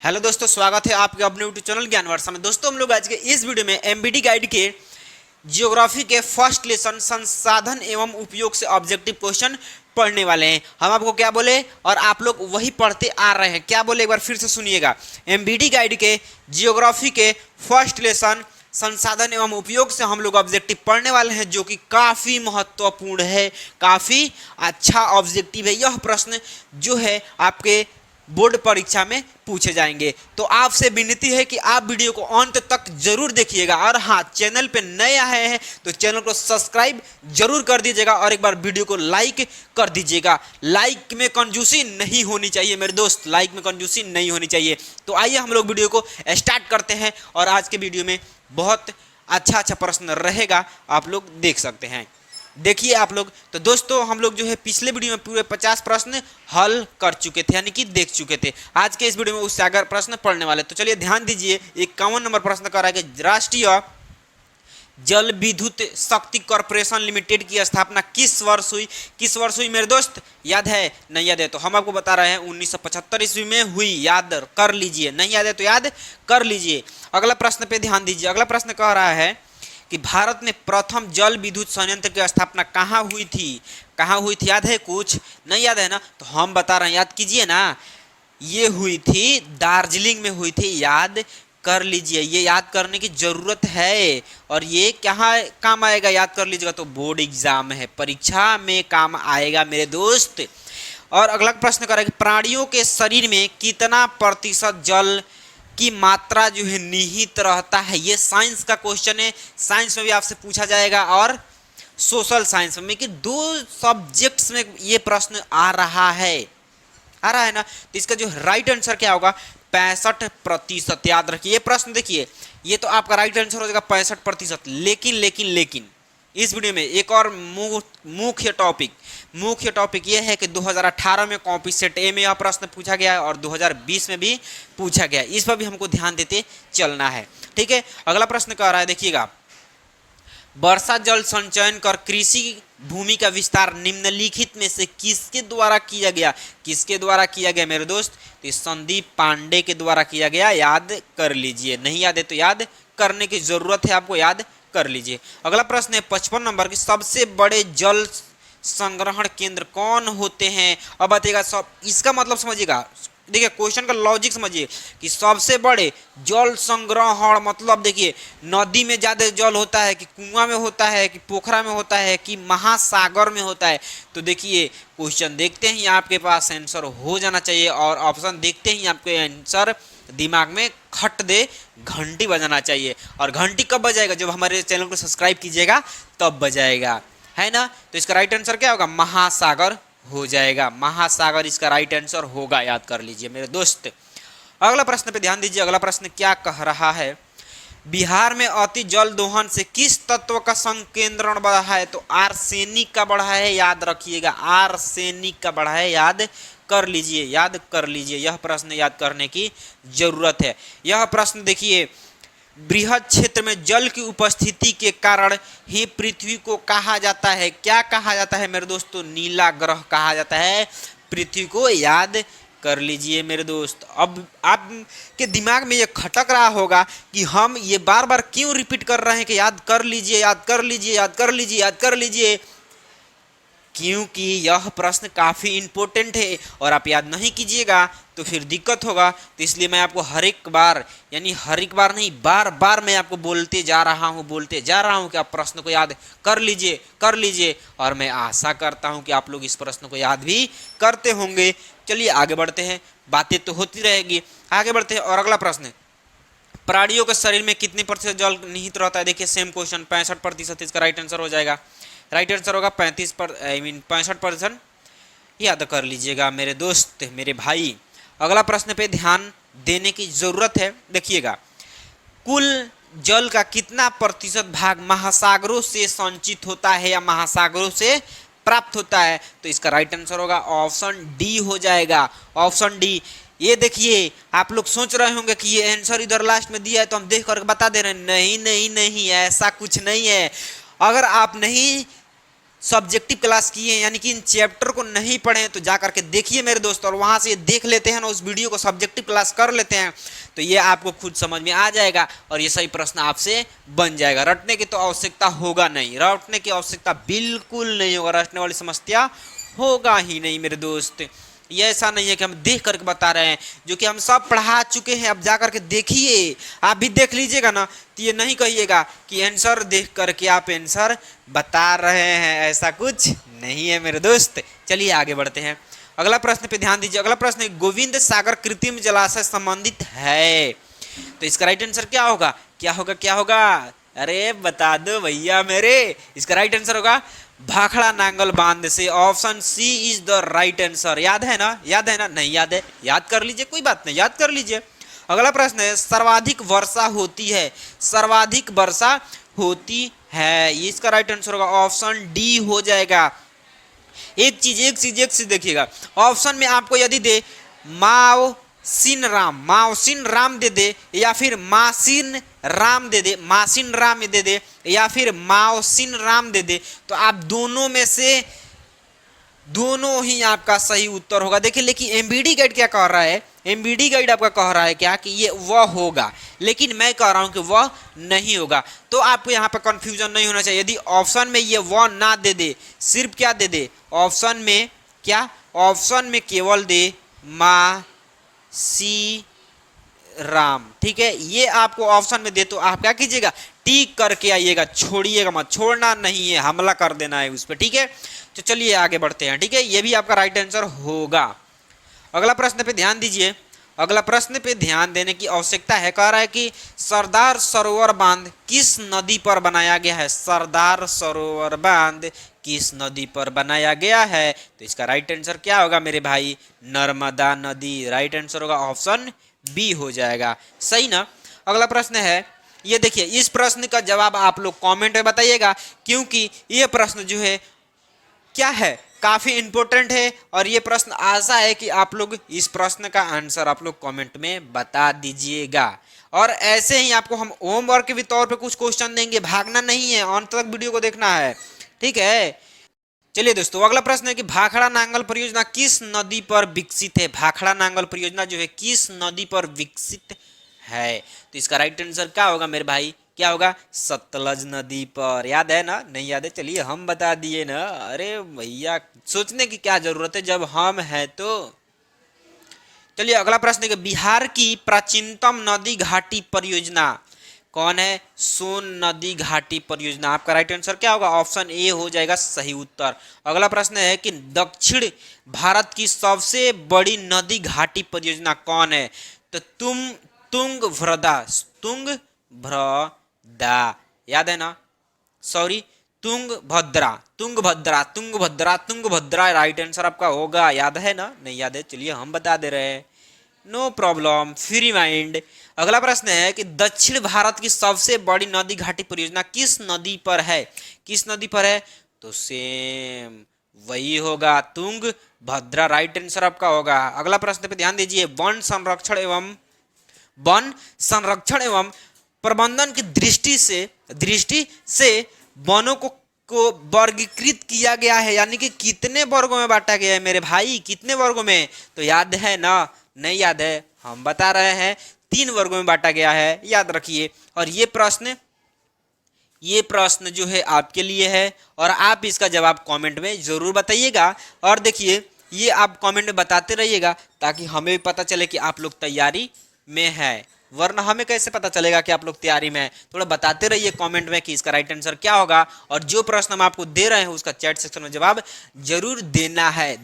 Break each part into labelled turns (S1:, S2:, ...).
S1: Hello दोस्तों, स्वागत है आपके अपने यूट्यूब चैनल ज्ञान वर्षा में। दोस्तों, हम लोग आज के इस वीडियो में एमबीडी गाइड के जियोग्राफी के फर्स्ट लेसन संसाधन एवं उपयोग से ऑब्जेक्टिव क्वेश्चन पढ़ने वाले हैं। हम आपको क्या बोले और आप लोग वही पढ़ते आ रहे हैं। क्या बोले एक बार फिर से सुनिएगा। एमबीडी गाइड के जियोग्राफी के फर्स्ट लेसन संसाधन एवं उपयोग से हम लोग ऑब्जेक्टिव पढ़ने वाले हैं, जो कि काफ़ी महत्वपूर्ण है, काफ़ी अच्छा ऑब्जेक्टिव है। यह प्रश्न जो है आपके बोर्ड परीक्षा में पूछे जाएंगे। तो आपसे विनती है कि आप वीडियो को अंत तक जरूर देखिएगा। और हाँ, चैनल पे नए आए हैं तो चैनल को सब्सक्राइब जरूर कर दीजिएगा और एक बार वीडियो को लाइक कर दीजिएगा। लाइक में कंजूसी नहीं होनी चाहिए मेरे दोस्त, लाइक में कंजूसी नहीं होनी चाहिए। तो आइए हम लोग वीडियो को स्टार्ट करते हैं। और आज के वीडियो में बहुत अच्छा प्रश्न रहेगा, आप लोग देख सकते हैं। देखिए आप लोग। तो दोस्तों, हम लोग जो है पिछले वीडियो में पूरे 50 प्रश्न हल कर चुके थे, यानी कि देख चुके थे। आज के इस वीडियो में उससे आगे प्रश्न पढ़ने वाले। तो चलिए ध्यान दीजिए। 51 नंबर प्रश्न कर रहा है कि राष्ट्रीय जल विद्युत शक्ति कॉर्पोरेशन लिमिटेड की स्थापना किस वर्ष हुई। किस वर्ष हुई मेरे दोस्त, याद है? नहीं याद है तो हम आपको बता रहे हैं 1975 ईस्वी में हुई। याद कर लीजिए। नहीं याद है तो याद कर लीजिए। अगला प्रश्न पे ध्यान दीजिए। अगला प्रश्न कह रहा है कि भारत में प्रथम जल विद्युत संयंत्र की स्थापना कहाँ हुई थी। कहाँ हुई थी, याद है? कुछ नहीं याद है ना, तो हम बता रहे हैं, याद कीजिए ना। ये हुई थी दार्जिलिंग में हुई थी। याद कर लीजिए, ये याद करने की जरूरत है। और ये कहाँ काम आएगा, याद कर लीजिएगा, तो बोर्ड एग्जाम है, परीक्षा में काम आएगा मेरे दोस्त। और अगला प्रश्न करें कि प्राणियों के शरीर में कितना प्रतिशत जल की मात्रा जो है निहित रहता है। ये साइंस का क्वेश्चन है, साइंस में भी आपसे पूछा जाएगा और सोशल साइंस में, कि दो सब्जेक्ट्स में ये प्रश्न आ रहा है ना। तो इसका जो राइट आंसर क्या होगा, 65%। याद रखिए ये प्रश्न। देखिए, ये तो आपका राइट आंसर हो जाएगा 65%। लेकिन इस वीडियो में एक और मुख्य टॉपिक यह है कि 2018 में कॉपी सेट ए में यह प्रश्न पूछा गया है और 2020 में भी पूछा गया है। इस पर भी हमको ध्यान देते चलना है, ठीक है। अगला प्रश्न कह रहा है, देखिएगा, वर्षा जल संचयन कर कृषि भूमि का विस्तार निम्नलिखित में से किसके द्वारा किया गया। किसके द्वारा किया गया मेरे दोस्त, तो संदीप पांडे के द्वारा किया गया। याद कर लीजिए। नहीं याद है तो याद करने की जरूरत है आपको, याद कर लीजिए। अगला प्रश्न है 55 नंबर की, सबसे बड़े जल संग्रहण केंद्र कौन होते हैं। अब बताइएगा सब, इसका मतलब समझिएगा। देखिए क्वेश्चन का लॉजिक समझिए कि सबसे बड़े जल संग्रहण मतलब, देखिए, नदी में ज़्यादा जल होता है कि कुआं में होता है कि पोखरा में होता है कि महासागर में होता है। तो देखिए क्वेश्चन देखते ही आपके पास आंसर हो जाना चाहिए और ऑप्शन देखते ही आपके आंसर दिमाग में खट दे, घंटी बजाना चाहिए। और घंटी कब बजाएगा, जब हमारे चैनल को सब्सक्राइब कीजिएगा तब बजाएगा, है ना। तो इसका राइट आंसर क्या होगा, महासागर हो जाएगा। महासागर इसका राइट आंसर होगा, याद कर लीजिए मेरे दोस्त। अगला प्रश्न पे ध्यान दीजिए। अगला प्रश्न क्या कह रहा है, बिहार में अति जल दोहन से किस तत्व का संकेंद्रण बढ़ा है। तो आर्सेनिक का बढ़ा है। याद रखिएगा, आर्सेनिक का बढ़ा है। याद कर लीजिए, याद कर लीजिए। यह प्रश्न याद करने की जरूरत है। यह प्रश्न देखिए, बृहद क्षेत्र में जल की उपस्थिति के कारण ही पृथ्वी को कहा जाता है। क्या कहा जाता है मेरे दोस्तों, नीला ग्रह कहा जाता है पृथ्वी को। याद कर लीजिए मेरे दोस्त। अब आपके दिमाग में ये खटक रहा होगा कि हम ये बार बार क्यों रिपीट कर रहे हैं कि याद कर लीजिए, याद कर लीजिए, याद कर लीजिए, याद कर लीजिए, क्योंकि यह प्रश्न काफ़ी इम्पोर्टेंट है और आप याद नहीं कीजिएगा तो फिर दिक्कत होगा। तो इसलिए मैं आपको हर एक बार, यानी हर एक बार नहीं, बार बार मैं आपको बोलते जा रहा हूँ कि आप प्रश्न को याद कर लीजिए। और मैं आशा करता हूँ कि आप लोग इस प्रश्न को याद भी करते होंगे। चलिए आगे बढ़ते हैं, बातें तो होती रहेगी, आगे बढ़ते हैं। और अगला प्रश्न, प्राणियों के शरीर में कितने प्रतिशत जल निहित रहता है। देखिए सेम क्वेश्चन, 65%। इसका राइट आंसर हो जाएगा, राइट आंसर होगा 65%। याद कर लीजिएगा मेरे दोस्त, मेरे भाई। अगला प्रश्न पे ध्यान देने की जरूरत है। देखिएगा, कुल जल का कितना प्रतिशत भाग महासागरों से संचित होता है या महासागरों से प्राप्त होता है। तो इसका राइट आंसर होगा ऑप्शन डी हो जाएगा, ऑप्शन डी। ये देखिए, आप लोग सोच रहे होंगे कि ये आंसर इधर लास्ट में दिया है तो हम देख कर बता दे रहे हैं। नहीं, ऐसा कुछ नहीं है। अगर आप नहीं सब्जेक्टिव क्लास किए हैं, यानी कि इन चैप्टर को नहीं पढ़े हैं, तो जा करके देखिए मेरे दोस्त, और वहाँ से देख लेते हैं ना, उस वीडियो को सब्जेक्टिव क्लास कर लेते हैं, तो ये आपको खुद समझ में आ जाएगा और ये सही प्रश्न आपसे बन जाएगा। रटने की तो आवश्यकता होगा नहीं, रटने की आवश्यकता बिल्कुल नहीं होगा, रटने वाली समस्या होगा ही नहीं मेरे दोस्त। ये ऐसा नहीं है कि हम देख करके बता रहे हैं, जो कि हम सब पढ़ा चुके हैं, अब जा करके देखिए, आप भी देख लीजिएगा ना, तो ये नहीं कहिएगा कि आंसर देख करके आप आंसर बता रहे हैं, ऐसा कुछ नहीं है मेरे दोस्त। चलिए आगे बढ़ते हैं, अगला प्रश्न पे ध्यान दीजिए। अगला प्रश्न है, गोविंद सागर कृत्रिम जलाशय संबंधित है, तो इसका राइट आंसर क्या होगा? क्या होगा? क्या होगा? अरे बता दो भैया मेरे, इसका राइट आंसर होगा भाखड़ा नांगल बांध से। Option C is the right answer. याद है ना? याद है ना? नहीं याद है, याद कर लीजिए, कोई बात नहीं, याद कर लीजिए। अगला प्रश्न है, सर्वाधिक वर्षा होती है, सर्वाधिक वर्षा होती है, इसका राइट आंसर होगा ऑप्शन डी हो जाएगा। एक चीज देखिएगा, ऑप्शन में आपको यदि दे माओसिन राम दे दे, या फिर मासिन राम दे दे, मासिन राम दे दे, या फिर माओसिन राम दे दे, तो आप दोनों में से दोनों ही आपका सही उत्तर होगा। देखिए, लेकिन एमबीडी गाइड क्या कह रहा है? एमबीडी गाइड आपका कह रहा है क्या कि ये वह होगा, लेकिन मैं कह रहा हूं कि वह नहीं होगा। तो आपको यहाँ पे कंफ्यूजन नहीं होना चाहिए। यदि ऑप्शन में ये वह ना दे दे, सिर्फ क्या दे दे ऑप्शन में, क्या ऑप्शन में केवल दे मा सी राम, ठीक है, ये आपको ऑप्शन में दे, तो आप क्या कीजिएगा? टिक करके आइएगा, छोड़िएगा मत, छोड़ना नहीं है, हमला कर देना है उस पर, ठीक है। तो चलिए आगे बढ़ते हैं, ठीक है, ये भी आपका राइट आंसर होगा। अगला प्रश्न पे ध्यान दीजिए, अगला प्रश्न पे ध्यान देने की आवश्यकता है। कह रहा है कि सरदार सरोवर बांध किस नदी पर बनाया गया है? सरदार सरोवर बांध किस नदी पर बनाया गया है? तो इसका राइट आंसर क्या होगा मेरे भाई? नर्मदा नदी, राइट आंसर होगा ऑप्शन बी हो जाएगा, सही ना। अगला प्रश्न है, ये देखिए, इस प्रश्न का जवाब आप लोग कमेंट में बताइएगा, क्योंकि ये प्रश्न जो है क्या है, काफी इंपॉर्टेंट है, और ये प्रश्न आशा है कि आप लोग इस प्रश्न का आंसर आप लोग कमेंट में बता दीजिएगा। और ऐसे ही आपको हम होमवर्क के भी तौर पे कुछ क्वेश्चन देंगे, भागना नहीं है, अंत तक वीडियो को देखना है, ठीक है। चलिए दोस्तों, अगला प्रश्न है कि भाखड़ा नांगल परियोजना किस नदी पर विकसित है? भाखड़ा नांगल परियोजना जो है किस नदी पर विकसित है? तो इसका राइट आंसर क्या होगा मेरे भाई? क्या होगा? सतलज नदी पर। याद है ना? नहीं याद है? चलिए हम बता दिए ना, अरे भैया सोचने की क्या जरूरत है जब हम हैं तो। चलिए अगला प्रश्न है कि बिहार की प्राचीनतम नदी घाटी परियोजना कौन है? सोन नदी घाटी परियोजना। आपका राइट आंसर क्या होगा? ऑप्शन ए हो जाएगा सही उत्तर। अगला प्रश्न है कि दक्षिण भारत की सबसे बड़ी नदी घाटी परियोजना कौन है? तो तुंगभद्रा, याद है ना? सॉरी, तुंगभद्रा राइट आंसर आपका होगा। याद है ना? नहीं याद है? चलिए हम बता दे रहे हैं, नो प्रॉब्लम, फ्री माइंड। अगला प्रश्न है कि दक्षिण भारत की सबसे बड़ी नदी घाटी परियोजना किस नदी पर है? किस नदी पर है? तो सेम वही होगा, तुंगभद्रा, राइट आंसर आपका होगा। अगला प्रश्न पे ध्यान दीजिए, वन संरक्षण एवं प्रबंधन की दृष्टि से वनों को वर्गीकृत किया गया है, यानी कि कितने वर्गों में बांटा गया है मेरे भाई? कितने वर्गों में? तो याद है ना? नहीं याद है? हम बता रहे हैं, 3 वर्गों में बांटा गया है, याद रखिए। और ये प्रश्न जो है आपके लिए है, और आप इसका जवाब कमेंट में जरूर बताइएगा। और देखिए, ये आप कमेंट में बताते रहिएगा, ताकि हमें भी पता चले कि आप लोग तैयारी में है, वरना हमें कैसे पता चलेगा कि आप लोग तैयारी में हैं। थोड़ा बताते रहिए कमेंट में कि इसका राइट आंसर क्या होगा, और जो प्रश्न हम आपको दे रहे हैं उसका चैट सेक्शन में जवाब जरूर देना है,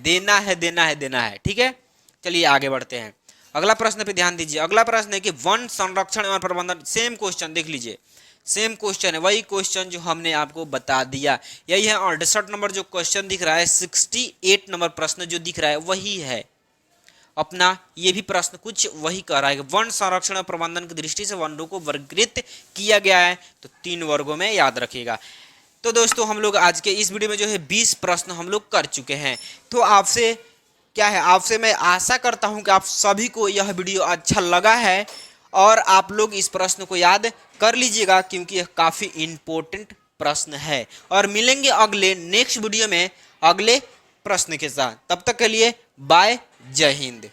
S1: ठीक है। चलिए आगे बढ़ते हैं, अगला प्रश्न पे ध्यान दीजिए। अगला प्रश्न है कि वन संरक्षण एवं प्रबंधन, सेम क्वेश्चन देख लीजिए, सेम क्वेश्चन है, वही क्वेश्चन जो हमने आपको बता दिया, यही है। 68 नंबर जो क्वेश्चन दिख रहा है, 68 नंबर प्रश्न जो दिख रहा है वही है अपना, ये भी प्रश्न कुछ वही कह रहा है कि वन संरक्षण और प्रबंधन की दृष्टि से वनों को वर्गीकृत किया गया है, तो 3 वर्गों में, याद रखिएगा। तो दोस्तों, हम लोग आज के इस वीडियो में जो है 20 प्रश्न हम लोग कर चुके हैं। तो आपसे क्या है, आपसे मैं आशा करता हूं कि आप सभी को यह वीडियो अच्छा लगा है, और आप लोग इस प्रश्न को याद कर लीजिएगा, क्योंकि यह काफ़ी इम्पोर्टेंट प्रश्न है। और मिलेंगे अगले नेक्स्ट वीडियो में अगले प्रश्न के साथ। तब तक के लिए बाय, जय हिंद।